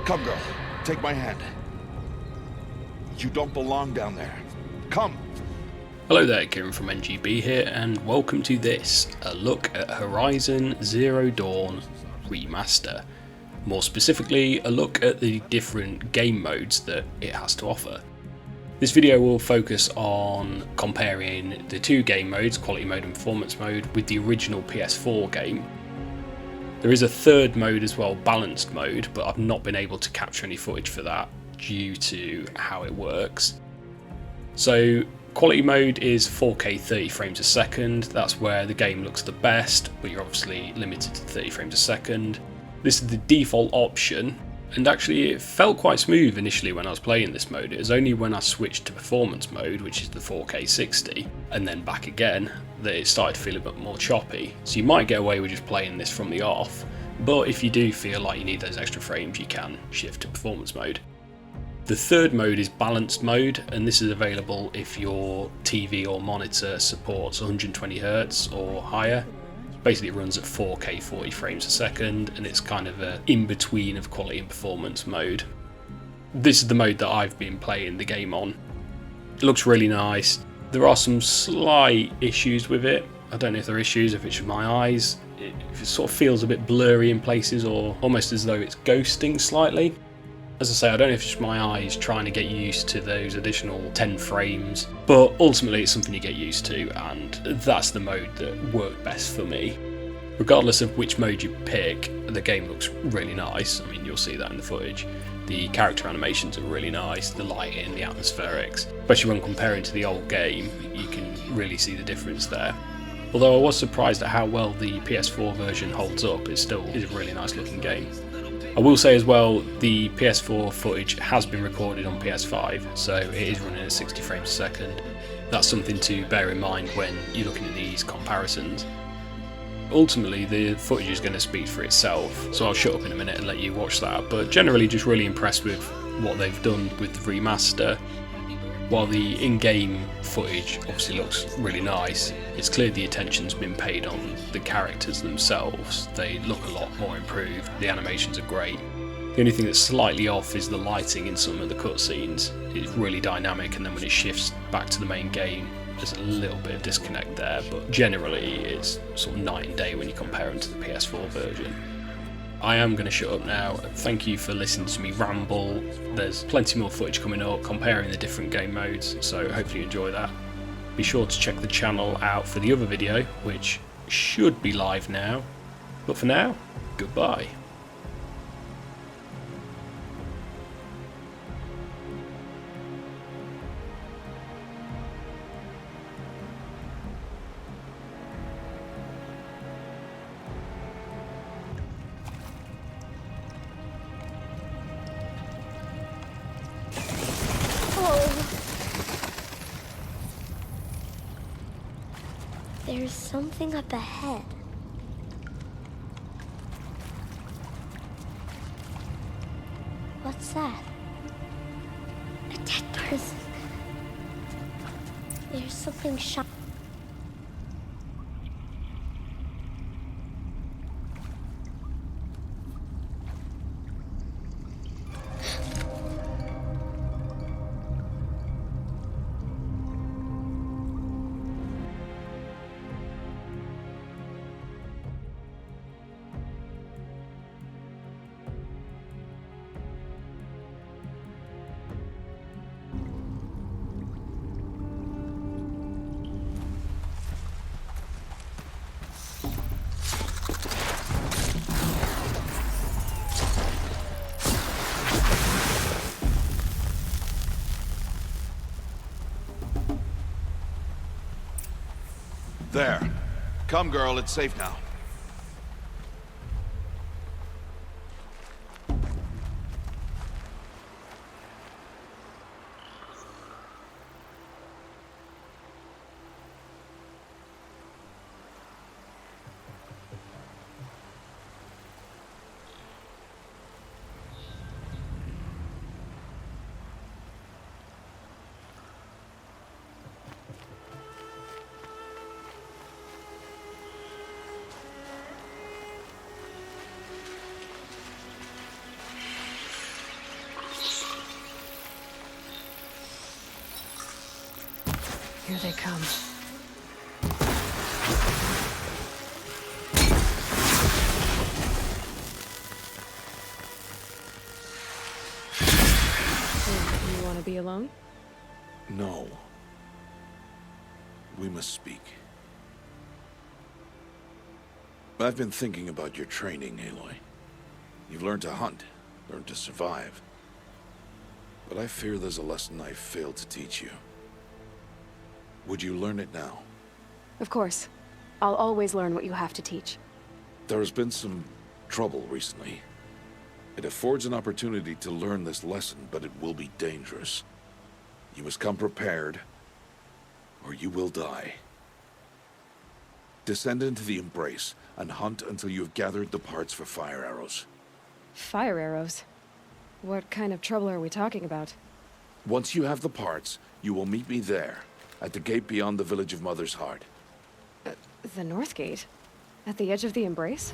Come, girl. Take my hand. You don't belong down there. Come. Hello there, Kieran from NGB here, and welcome to this, a look at Horizon Zero Dawn Remaster. More specifically, a look at the different game modes that it has to offer. This video will focus on comparing the two game modes, quality mode and performance mode, with the original PS4 game. There is a third mode as well, balanced mode, but I've not been able to capture any footage for that due to how it works. So quality mode is 4K 30 frames a second. That's where the game looks the best, but you're obviously limited to 30 frames a second. This is the default option, and actually it felt quite smooth initially when I was playing this mode. It was only when I switched to performance mode, which is the 4K 60, and then back again, that it started to feel a bit more choppy. So you might get away with just playing this from the off, but if you do feel like you need those extra frames, you can shift to performance mode. The third mode is balanced mode, and this is available if your TV or monitor supports 120Hz or higher. Basically it runs at 4K 40 frames a second, and it's kind of a in-between of quality and performance mode. This is the mode that I've been playing the game on. It looks really nice. There are some slight issues with it. I don't know if they're issues, if it's just my eyes. It sort of feels a bit blurry in places, or almost as though it's ghosting slightly. As I say, I don't know if it's just my eyes trying to get used to those additional 10 frames, but ultimately it's something you get used to, and that's the mode that worked best for me. Regardless of which mode you pick, the game looks really nice. I mean, you'll see that in the footage. The character animations are really nice, the lighting, the atmospherics. Especially when comparing to the old game, you can really see the difference there. Although I was surprised at how well the PS4 version holds up, it still is a really nice looking game. I will say as well, the PS4 footage has been recorded on PS5, so it is running at 60 frames a second. That's something to bear in mind when you're looking at these comparisons. Ultimately, the footage is going to speak for itself, so I'll shut up in a minute and let you watch that, but generally just really impressed with what they've done with the remaster. While the in-game footage obviously looks really nice, it's clear the attention's been paid on the characters themselves. They look a lot more improved, the animations are great. The only thing that's slightly off is the lighting in some of the cutscenes. It's really dynamic, and then when it shifts back to the main game, there's a little bit of disconnect there, but generally it's sort of night and day when you compare them to the PS4 version. I am going to shut up now. Thank you for listening to me ramble. There's plenty more footage coming up comparing the different game modes, so hopefully you enjoy that. Be sure to check the channel out for the other video, which should be live now. But for now, goodbye. There's something up ahead. What's that? A dead person. There's something shiny. There. Come, girl, it's safe now. Here they come. You want to be alone? No. We must speak. I've been thinking about your training, Aloy. You've learned to hunt, learned to survive. But I fear there's a lesson I failed to teach you. Would you learn it now? Of course. I'll always learn what you have to teach. There has been some trouble recently. It affords an opportunity to learn this lesson, but it will be dangerous. You must come prepared, or you will die. Descend into the Embrace and hunt until you have gathered the parts for fire arrows. Fire arrows? What kind of trouble are we talking about? Once you have the parts, you will meet me there, at the gate beyond the village of Mother's Heart. The North Gate? At the edge of the Embrace?